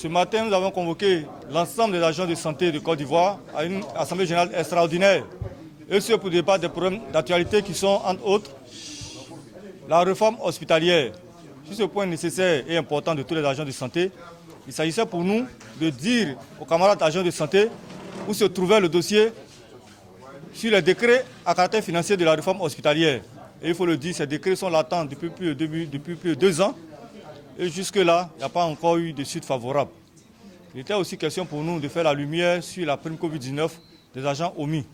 Ce matin, nous avons convoqué l'ensemble des agents de santé de Côte d'Ivoire à une assemblée générale extraordinaire. Et ce pour débattre des problèmes d'actualité qui sont, entre autres, la réforme hospitalière. Sur ce point nécessaire et important de tous les agents de santé, il s'agissait pour nous de dire aux camarades agents de santé où se trouvait le dossier sur les décrets à caractère financier de la réforme hospitalière. Et il faut le dire, ces décrets sont latents depuis plus de 2 ans. Et jusque-là, il n'y a pas encore eu de suite favorable. Il était aussi question pour nous de faire la lumière sur la prime Covid-19 des agents omis.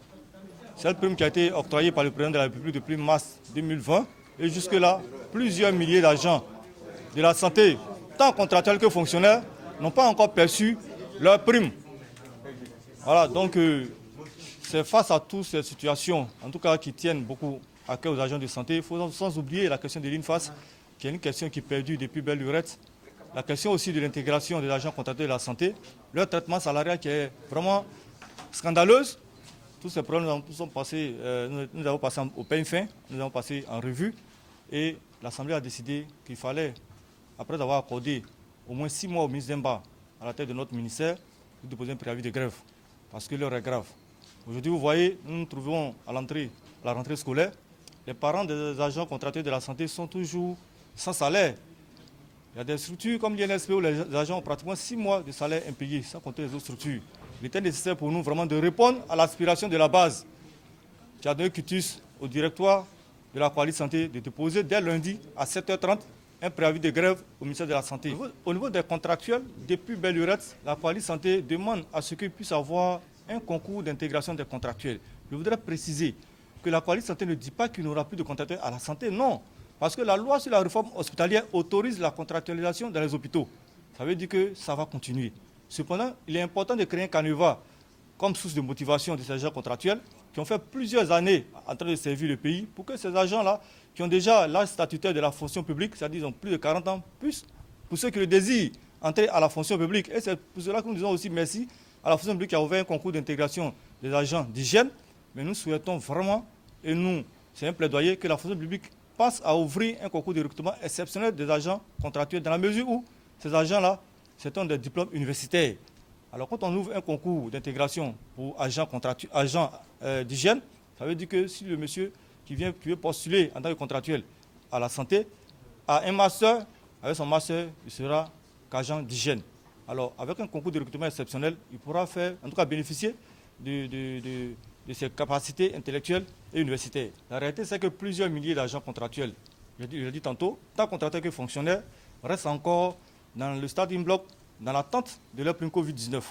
Cette prime qui a été octroyée par le président de la République depuis mars 2020. Et jusque-là, plusieurs milliers d'agents de la santé, tant contractuels que fonctionnaires, n'ont pas encore perçu leur prime. Voilà, donc c'est face à toutes ces situations, en tout cas qui tiennent beaucoup à cœur aux agents de santé, il faut sans oublier la question de l'INFAS, qui est une question qui perdure depuis belle lurette. La question aussi de l'intégration des agents contractuels de la santé, leur traitement salarial qui est vraiment scandaleuse. Tous ces problèmes, nous avons passé au peigne fin, nous avons passé en revue et l'Assemblée a décidé qu'il fallait, après avoir accordé au moins 6 mois au ministre Demba à la tête de notre ministère, de déposer un préavis de grève, parce que l'heure est grave. Aujourd'hui, vous voyez, nous nous trouvons à la rentrée scolaire. Les parents des agents contractuels de la santé sont toujours sans salaire. Il y a des structures comme l'INSP où les agents ont pratiquement 6 mois de salaire impayé, sans compter les autres structures. Il était nécessaire pour nous vraiment de répondre à l'aspiration de la base. J'ai donné quitus au directoire de la coalition santé de déposer dès lundi à 7h30 un préavis de grève au ministère de la Santé. Au niveau des contractuels, depuis belle lurette, la coalition santé demande à ce qu'ils puissent avoir un concours d'intégration des contractuels. Je voudrais préciser que la coalition santé ne dit pas qu'il n'y aura plus de contractuels à la santé, non. Parce que la loi sur la réforme hospitalière autorise la contractualisation dans les hôpitaux. Ça veut dire que ça va continuer. Cependant, il est important de créer un canevas comme source de motivation de ces agents contractuels qui ont fait plusieurs années en train de servir le pays pour que ces agents-là, qui ont déjà l'âge statutaire de la fonction publique, c'est-à-dire ils ont plus de 40 ans, plus pour ceux qui le désirent, entrer à la fonction publique. Et c'est pour cela que nous disons aussi merci à la fonction publique qui a ouvert un concours d'intégration des agents d'hygiène. Mais nous souhaitons vraiment, et nous, c'est un plaidoyer, que la fonction publique pense à ouvrir un concours de recrutement exceptionnel des agents contractuels dans la mesure où ces agents-là, c'est un des diplômes universitaires. Alors quand on ouvre un concours d'intégration pour agents d'hygiène, ça veut dire que si le monsieur qui veut postuler en tant que contractuel à la santé a un master, avec son master, il sera qu'agent d'hygiène. Alors avec un concours de recrutement exceptionnel, il pourra faire, en tout cas bénéficier de ses capacités intellectuelles et universitaires. La réalité, c'est que plusieurs milliers d'agents contractuels, je l'ai dit tantôt, tant contractuels que fonctionnaires, restent encore dans le starting block, dans l'attente de leur prime Covid-19.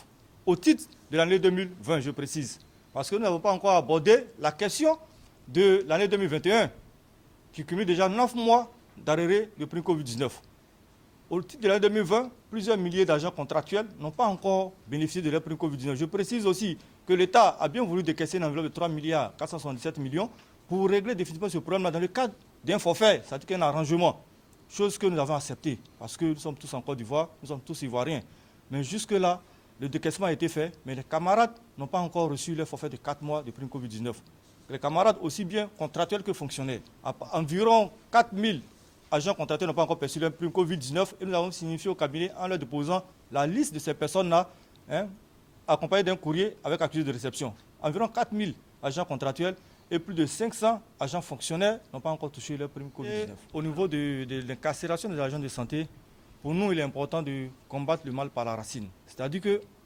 Au titre de l'année 2020, je précise. Parce que nous n'avons pas encore abordé la question de l'année 2021, qui cumule déjà 9 mois d'arrêt de prime Covid-19. Au titre de l'année 2020, plusieurs milliers d'agents contractuels n'ont pas encore bénéficié de leur prime Covid-19. Je précise aussi que l'État a bien voulu décaisser une enveloppe de 3 milliards 477 millions pour régler définitivement ce problème-là dans le cadre d'un forfait, c'est-à-dire qu'un arrangement. Chose que nous avons acceptée, parce que nous sommes tous en Côte d'Ivoire, nous sommes tous ivoiriens. Mais jusque-là, le décaissement a été fait, mais les camarades n'ont pas encore reçu leur forfait de 4 mois de prime Covid-19. Les camarades, aussi bien contractuels que fonctionnaires, environ 4000 agents contractuels n'ont pas encore perçu leur prime Covid-19 et nous avons signifié au cabinet en leur déposant la liste de ces personnes-là, accompagnées d'un courrier avec accusé de réception. Environ 4000 agents contractuels et plus de 500 agents fonctionnaires n'ont pas encore touché leur prime Covid-19. Au niveau de l'incarcération des agents de santé, pour nous, il est important de combattre le mal par la racine. C'est-à-dire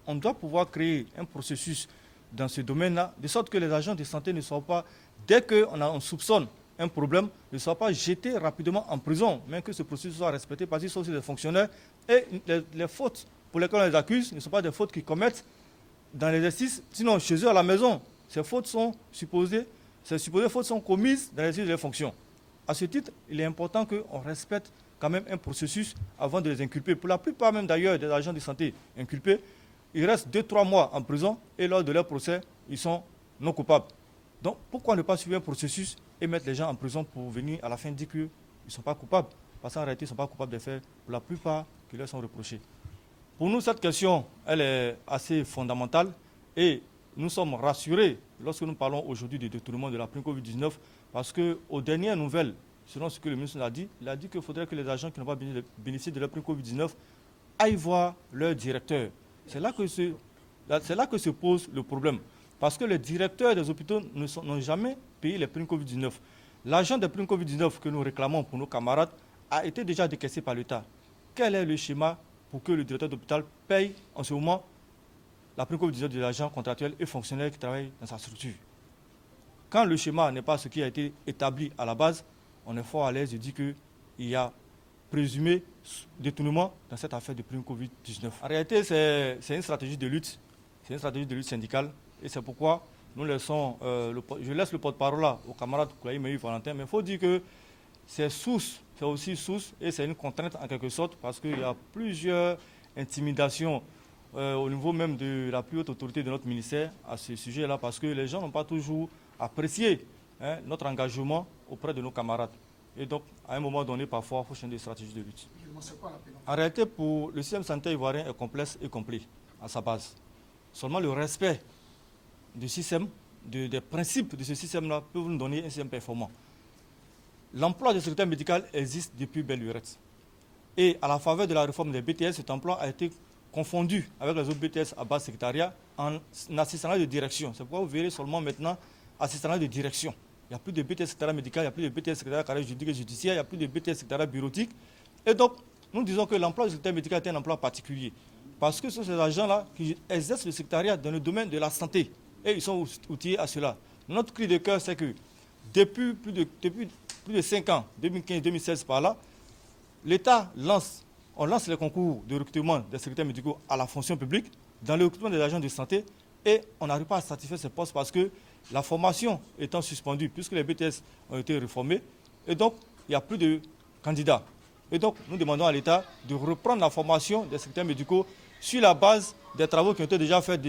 qu'on doit pouvoir créer un processus dans ce domaine-là, de sorte que les agents de santé ne soient pas, dès qu'on soupçonne un problème, ne soient pas jetés rapidement en prison, mais que ce processus soit respecté parce qu'ils sont aussi des fonctionnaires. Et les fautes pour lesquelles on les accuse ne sont pas des fautes qu'ils commettent dans l'exercice, sinon chez eux à la maison. Ces fautes sont supposées fautes sont commises dans l'exercice de leurs fonctions. À ce titre, il est important qu'on respecte quand même un processus avant de les inculper. Pour la plupart même d'ailleurs des agents de santé inculpés, ils restent 2-3 mois en prison et lors de leur procès, ils sont non coupables. Donc pourquoi ne pas suivre un processus et mettre les gens en prison pour venir à la fin dire qu'ils ne sont pas coupables? Parce qu'en réalité, ils ne sont pas coupables des faits pour la plupart qui leur sont reprochés. Pour nous, cette question, elle est assez fondamentale et nous sommes rassurés lorsque nous parlons aujourd'hui du détournement de la prime Covid-19 parce qu'aux dernières nouvelles, selon ce que le ministre a dit, il a dit qu'il faudrait que les agents qui n'ont pas bénéficié de la prime Covid-19 aillent voir leur directeur. C'est là que se pose le problème. Parce que les directeurs des hôpitaux n'ont jamais payé les primes Covid-19. L'argent des primes Covid-19 que nous réclamons pour nos camarades a été déjà décaissé par l'État. Quel est le schéma pour que le directeur d'hôpital paye en ce moment la prime Covid-19 de l'agent contractuel et fonctionnaire qui travaille dans sa structure? Quand le schéma n'est pas ce qui a été établi à la base, on est fort à l'aise de dire qu'il y a présumé détournement dans cette affaire de prime Covid-19. En réalité, c'est une stratégie de lutte. C'est une stratégie de lutte syndicale. Et c'est pourquoi nous laissons, je laisse le porte-parole là au camarade Koulaï Meï Valentin. Mais il faut dire que c'est aussi source et c'est une contrainte en quelque sorte parce qu'il y a plusieurs intimidations au niveau même de la plus haute autorité de notre ministère à ce sujet-là parce que les gens n'ont pas toujours apprécié notre engagement auprès de nos camarades. Et donc, à un moment donné, parfois, il faut changer de stratégie de lutte. En réalité, pour le système sanitaire ivoirien est complexe et complet à sa base. Seulement le respect du système, des principes de ce système-là peut nous donner un système performant. L'emploi de secrétaire médical existe depuis belle lurette. Et à la faveur de la réforme des BTS, cet emploi a été confondu avec les autres BTS à base secrétariat en assistant de direction. C'est pourquoi vous verrez seulement maintenant assistant de direction. Il n'y a plus de BTS secrétariat médical, il n'y a plus de BTS secrétariat carrière juridique et judiciaire, il n'y a plus de BTS secrétariat bureautique. Et donc, nous disons que l'emploi du secrétaire médical est un emploi particulier. Parce que ce sont ces agents-là qui exercent le secrétariat dans le domaine de la santé. Et ils sont outillés à cela. Notre cri de cœur, c'est que depuis plus de 5 ans, 2015-2016 par là, l'État lance les concours de recrutement des secrétaires médicaux à la fonction publique, dans le recrutement des agents de santé, et on n'arrive pas à satisfaire ces postes parce que la formation étant suspendue, puisque les BTS ont été réformés, et donc il n'y a plus de candidats. Et donc nous demandons à l'État de reprendre la formation des secrétaires médicaux sur la base des travaux qui ont été déjà faits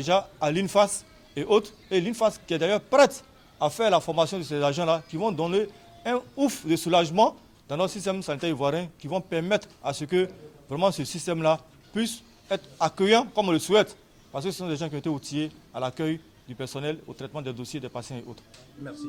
à l'INFAS et autres, et l'INFAS qui est d'ailleurs prête à faire la formation de ces agents-là, qui vont donner un ouf de soulagement dans notre système sanitaire ivoirien, qui vont permettre à ce que vraiment ce système-là puisse être accueillant comme on le souhaite, parce que ce sont des gens qui ont été outillés à l'accueil du personnel, au traitement des dossiers des patients et autres. Merci.